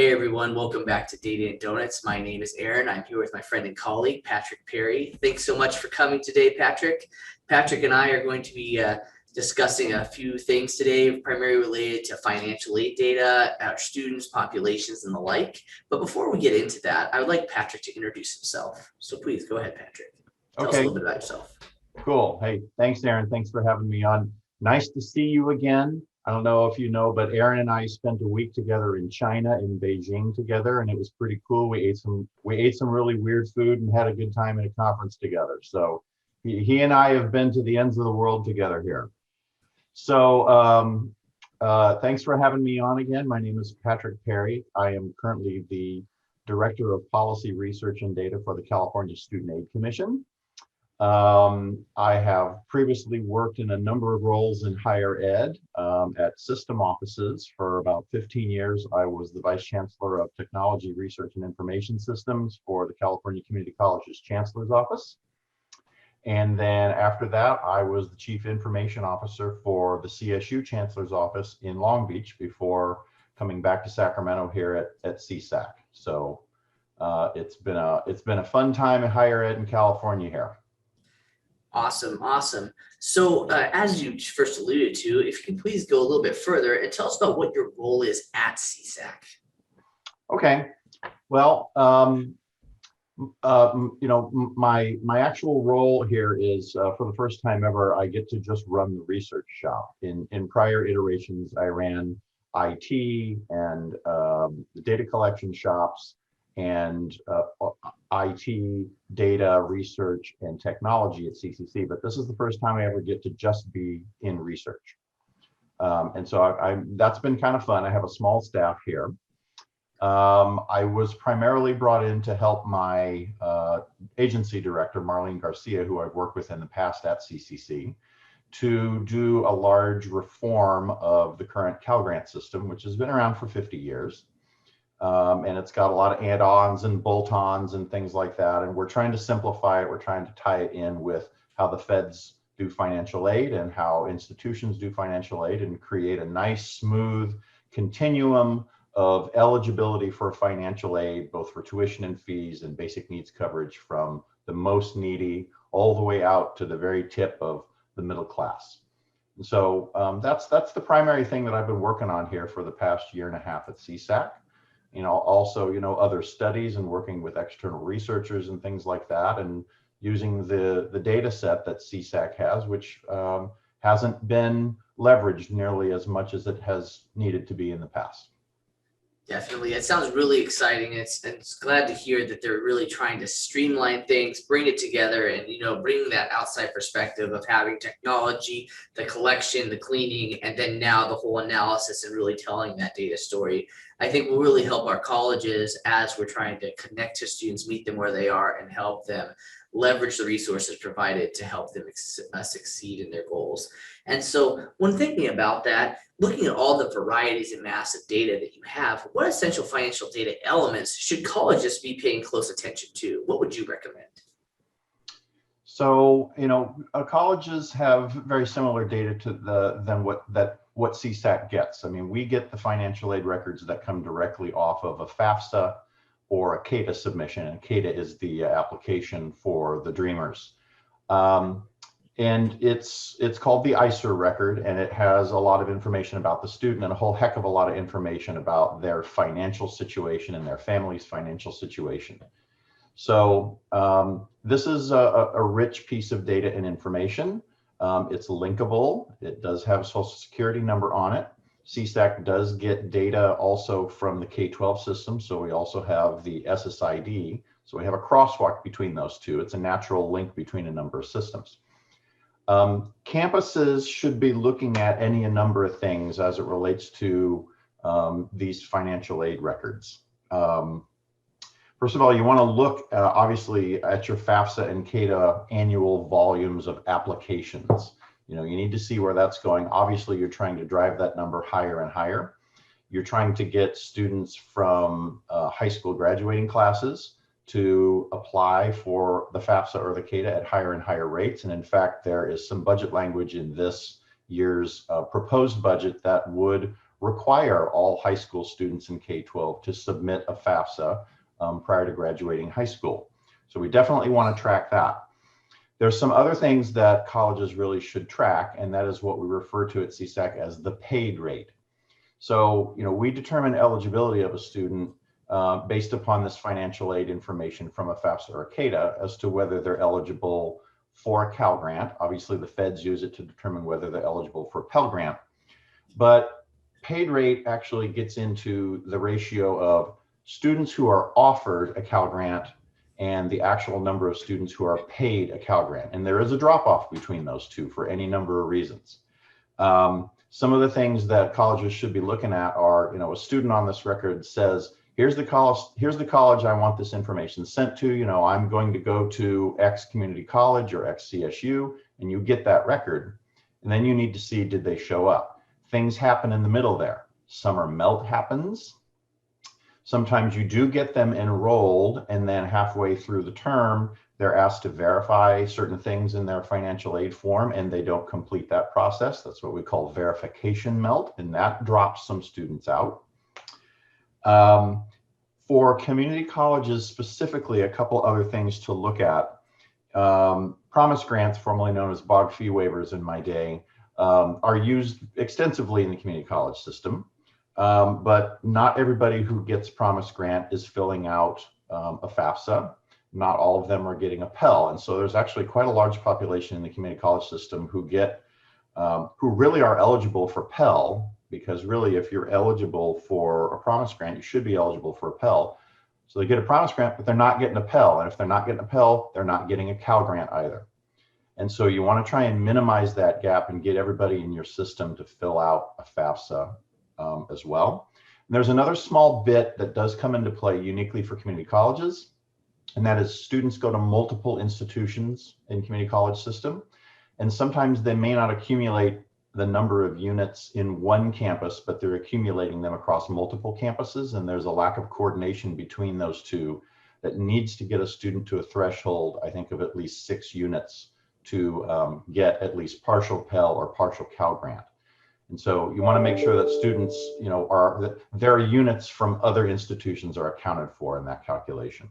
Hey everyone, welcome back to Data and Donuts. My name is Aaron. I'm here with my friend and colleague, Patrick Perry. Thanks so much for coming today, Patrick. Patrick and I are going to be discussing a few things today, primarily related to financial aid data, our students, populations, and the like. But before we get into that, I would like Patrick to introduce himself. So please go ahead, Patrick. Tell us a little bit about yourself. Cool. Hey, thanks, Aaron. Thanks for having me on. Nice to see you again. I don't know if you know, but Aaron and I spent a week together in China, in Beijing together, and it was pretty cool. We ate some really weird food and had a good time at a conference together. So he and I have been to the ends of the world together here. So thanks for having me on again. My name is Patrick Perry. I am currently the Director of Policy Research and Data for the California Student Aid Commission. I have previously worked in a number of roles in higher ed at system offices. For about 15 years, I was the Vice Chancellor of Technology, Research, and Information Systems for the California Community College's Chancellor's Office. And then after that, I was the Chief Information Officer for the CSU Chancellor's Office in Long Beach before coming back to Sacramento here at CSAC. So it's been a fun time in higher ed in California here. Awesome, awesome. So as you first alluded to, if you can please go a little bit further and tell us about what your role is at CSAC. Okay. Well, my actual role here is for the first time ever, I get to just run the research shop. In prior iterations, I ran IT and the data collection shops and IT, data, research, and technology at CCC, but this is the first time I ever get to just be in research. And so that's been kind of fun. I have a small staff here. I was primarily brought in to help my agency director, Marlene Garcia, who I've worked with in the past at CCC, to do a large reform of the current Cal Grant system, which has been around for 50 years. And it's got a lot of add-ons and bolt-ons and things like that. And we're trying to simplify it. We're trying to tie it in with how the feds do financial aid and how institutions do financial aid and create a nice, smooth continuum of eligibility for financial aid, both for tuition and fees and basic needs coverage from the most needy all the way out to the very tip of the middle class. And so that's the primary thing that I've been working on here for the past year and a half at CSAC. Also, other studies and working with external researchers and things like that, and using the data set that CSAC has, which hasn't been leveraged nearly as much as it has needed to be in the past. Definitely. It sounds really exciting. It's glad to hear that they're really trying to streamline things, bring it together, and, bring that outside perspective of having technology, the collection, the cleaning, and then now the whole analysis and really telling that data story. I think will really help our colleges as we're trying to connect to students, meet them where they are, and help them leverage the resources provided to help them succeed in their goals. And so when thinking about that, looking at all the varieties and massive data that you have, what essential financial data elements should colleges be paying close attention to? What would you recommend? So, colleges have very similar data than what CSAC gets. I mean, we get the financial aid records that come directly off of a FAFSA or a CADA submission, and CADA is the application for the Dreamers. And it's called the ICER record, and it has a lot of information about the student and a whole heck of a lot of information about their financial situation and their family's financial situation. So this is a rich piece of data and information. It's linkable. It does have a social security number on it. CSAC does get data also from the K-12 system. So we also have the SSID. So we have a crosswalk between those two. It's a natural link between a number of systems. Campuses should be looking at any number of things as it relates to these financial aid records. First of all, you want to look obviously at your FAFSA and CADA annual volumes of applications. You need to see where that's going. Obviously, you're trying to drive that number higher and higher. You're trying to get students from high school graduating classes to apply for the FAFSA or the CADA at higher and higher rates. And in fact, there is some budget language in this year's proposed budget that would require all high school students in K-12 to submit a FAFSA prior to graduating high school. So we definitely want to track that. There's some other things that colleges really should track, and that is what we refer to at CSAC as the paid rate. So, we determine eligibility of a student based upon this financial aid information from a FAFSA or a CADA as to whether they're eligible for a Cal Grant. Obviously, the feds use it to determine whether they're eligible for a Pell Grant. But paid rate actually gets into the ratio of students who are offered a Cal Grant and the actual number of students who are paid a Cal Grant. And there is a drop-off between those two for any number of reasons. Some of the things that colleges should be looking at are, a student on this record says, here's the college I want this information sent to, I'm going to go to X community college or X CSU, and you get that record. And then you need to see, did they show up? Things happen in the middle there. Summer melt happens. Sometimes you do get them enrolled, and then halfway through the term, they're asked to verify certain things in their financial aid form, and they don't complete that process. That's what we call verification melt, and that drops some students out. For community colleges specifically, a couple other things to look at. Promise grants, formerly known as bog fee waivers in my day, are used extensively in the community college system. But not everybody who gets Promise Grant is filling out a FAFSA. Not all of them are getting a Pell. And so there's actually quite a large population in the community college system who really are eligible for Pell, because really if you're eligible for a Promise Grant, you should be eligible for a Pell. So they get a Promise Grant, but they're not getting a Pell. And if they're not getting a Pell, they're not getting a Cal Grant either. And so you want to try and minimize that gap and get everybody in your system to fill out a FAFSA as well. And there's another small bit that does come into play uniquely for community colleges, and that is students go to multiple institutions in community college system, and sometimes they may not accumulate the number of units in one campus, but they're accumulating them across multiple campuses, and there's a lack of coordination between those two that needs to get a student to a threshold, I think, of at least 6 units to get at least partial Pell or partial Cal Grant. And so you want to make sure that students, that their units from other institutions are accounted for in that calculation.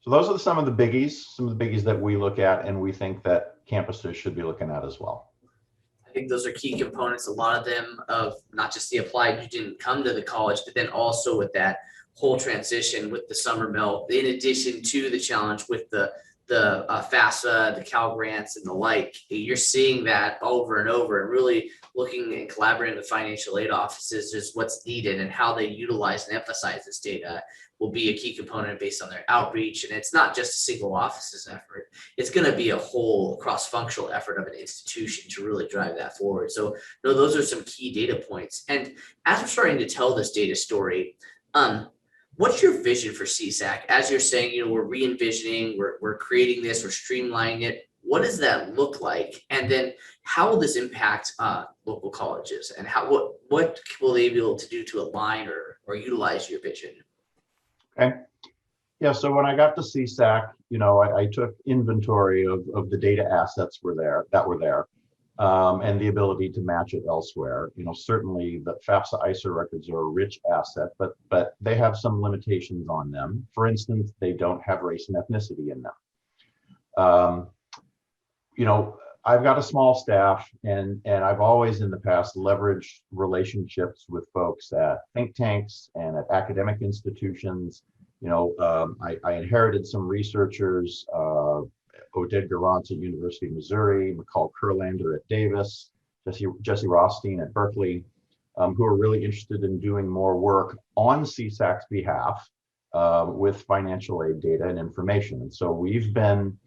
So those are some of the biggies that we look at and we think that campuses should be looking at as well. I think those are key components, a lot of them, of not just the applied, you didn't come to the college, but then also with that whole transition with the summer melt, in addition to the challenge with the FAFSA, the Cal Grants and the like. You're seeing that over and over, and really looking and collaborating with financial aid offices is what's needed, and how they utilize and emphasize this data will be a key component based on their outreach. And it's not just a single office's effort. It's going to be a whole cross-functional effort of an institution to really drive that forward. So those are some key data points. And as we're starting to tell this data story, what's your vision for CSAC? As you're saying, we're re-envisioning, we're creating this, we're streamlining it. What does that look like? And then how will this impact local colleges? And what will they be able to do to align or utilize your vision? Okay. Yeah, so when I got to CSAC, I took inventory of the data assets that were there. And the ability to match it elsewhere. Certainly the FAFSA ISA records are a rich asset, but they have some limitations on them. For instance, they don't have race and ethnicity in them. I've got a small staff, and I've always in the past leveraged relationships with folks at think tanks and at academic institutions. I inherited some researchers, Oded Garant at University of Missouri, McCall Kurlander at Davis, Jesse Rothstein at Berkeley, who are really interested in doing more work on CSAC's behalf with financial aid data and information. And so we've been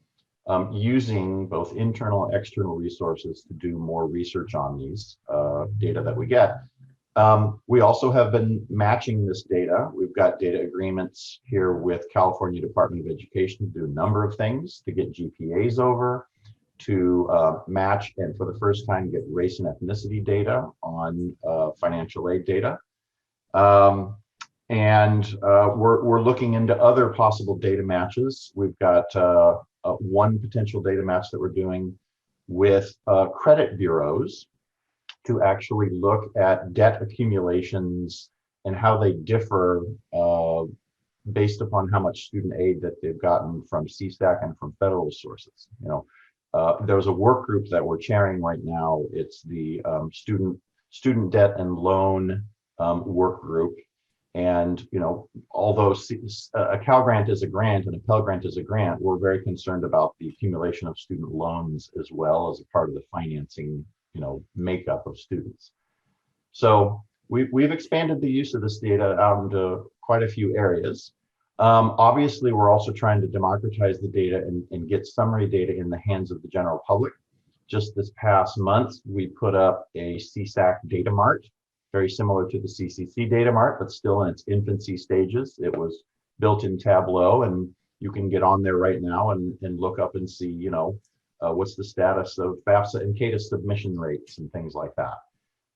using both internal and external resources to do more research on these data that we get. We also have been matching this data. We've got data agreements here with California Department of Education to do a number of things, to get GPAs over, to match and for the first time get race and ethnicity data on financial aid data. We're looking into other possible data matches. We've got one potential data match that we're doing with credit bureaus to actually look at debt accumulations and how they differ based upon how much student aid that they've gotten from CSAC and from federal sources. There's a work group that we're chairing right now. It's the student debt and loan work group. And although a Cal grant is a grant and a Pell grant is a grant, we're very concerned about the accumulation of student loans as well as a part of the financing, makeup of students. So we've expanded the use of this data out into quite a few areas. Obviously, we're also trying to democratize the data and get summary data in the hands of the general public. Just this past month, we put up a CSAC data mart, very similar to the CCC data mart, but still in its infancy stages. It was built in Tableau, and you can get on there right now and look up and see, what's the status of FAFSA and CADA submission rates and things like that.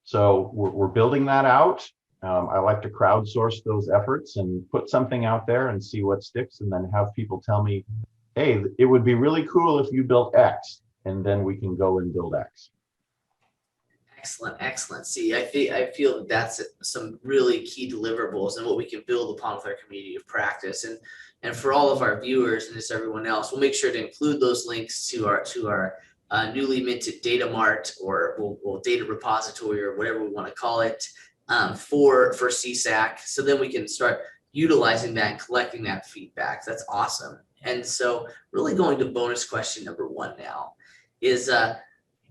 So we're building that out. I like to crowdsource those efforts and put something out there and see what sticks, and then have people tell me, hey, it would be really cool if you built X, and then we can go and build X. Excellent, excellent. See, I feel that that's some really key deliverables and what we can build upon with our community of practice. And for all of our viewers and just everyone else, we'll make sure to include those links to our newly minted data mart or data repository or whatever we want to call it for CSAC. So then we can start utilizing that and collecting that feedback. That's awesome. And so really going to bonus question number 1 now is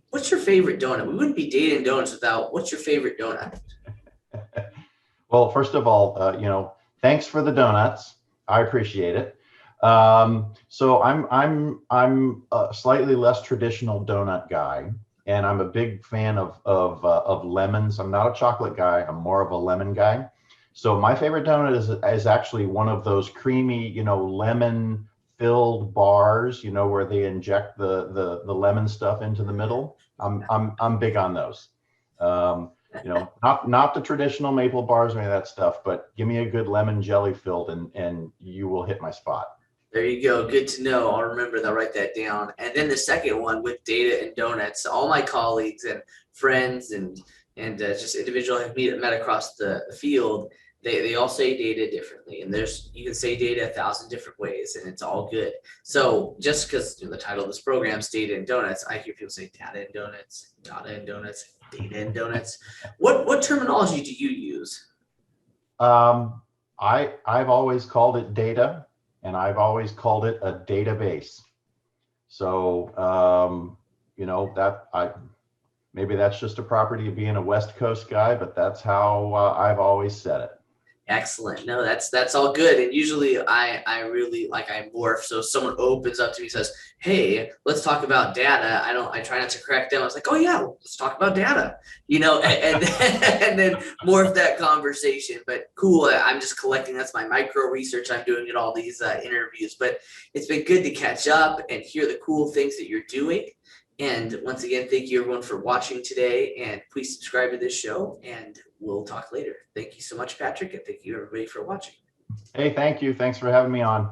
what's your favorite donut? We wouldn't be Data and Donuts without what's your favorite donut? Well, first of all, thanks for the donuts. I appreciate it. So I'm a slightly less traditional donut guy, and I'm a big fan of lemons. I'm not a chocolate guy. I'm more of a lemon guy. So my favorite donut is actually one of those creamy, lemon filled bars, where they inject the lemon stuff into the middle. I'm big on those. Not the traditional maple bars or any of that stuff, but give me a good lemon jelly filled and you will hit my spot. There you go. Good to know. I'll remember that. Write that down. And then the second one with Data and Donuts, all my colleagues and friends and just individuals I've met across the field, they all say data differently, and you can say data 1,000 different ways, and it's all good. So just because the title of this program is Data and Donuts, I hear people say data and donuts, data and donuts, data and donuts. What terminology do you use? I've always called it data, and I've always called it a database. So maybe that's just a property of being a West Coast guy, but that's how I've always said it. Excellent. No, that's all good. And usually I morph. So if someone opens up to me and says, hey, let's talk about data, I try not to crack down. I was like, oh yeah, let's talk about data, and then morph that conversation. But cool, I'm just collecting. That's my micro research I'm doing in all these interviews. But it's been good to catch up and hear the cool things that you're doing. And once again, thank you everyone for watching today, and please subscribe to this show, and we'll talk later. Thank you so much, Patrick, and thank you everybody for watching. Hey, thank you. Thanks for having me on.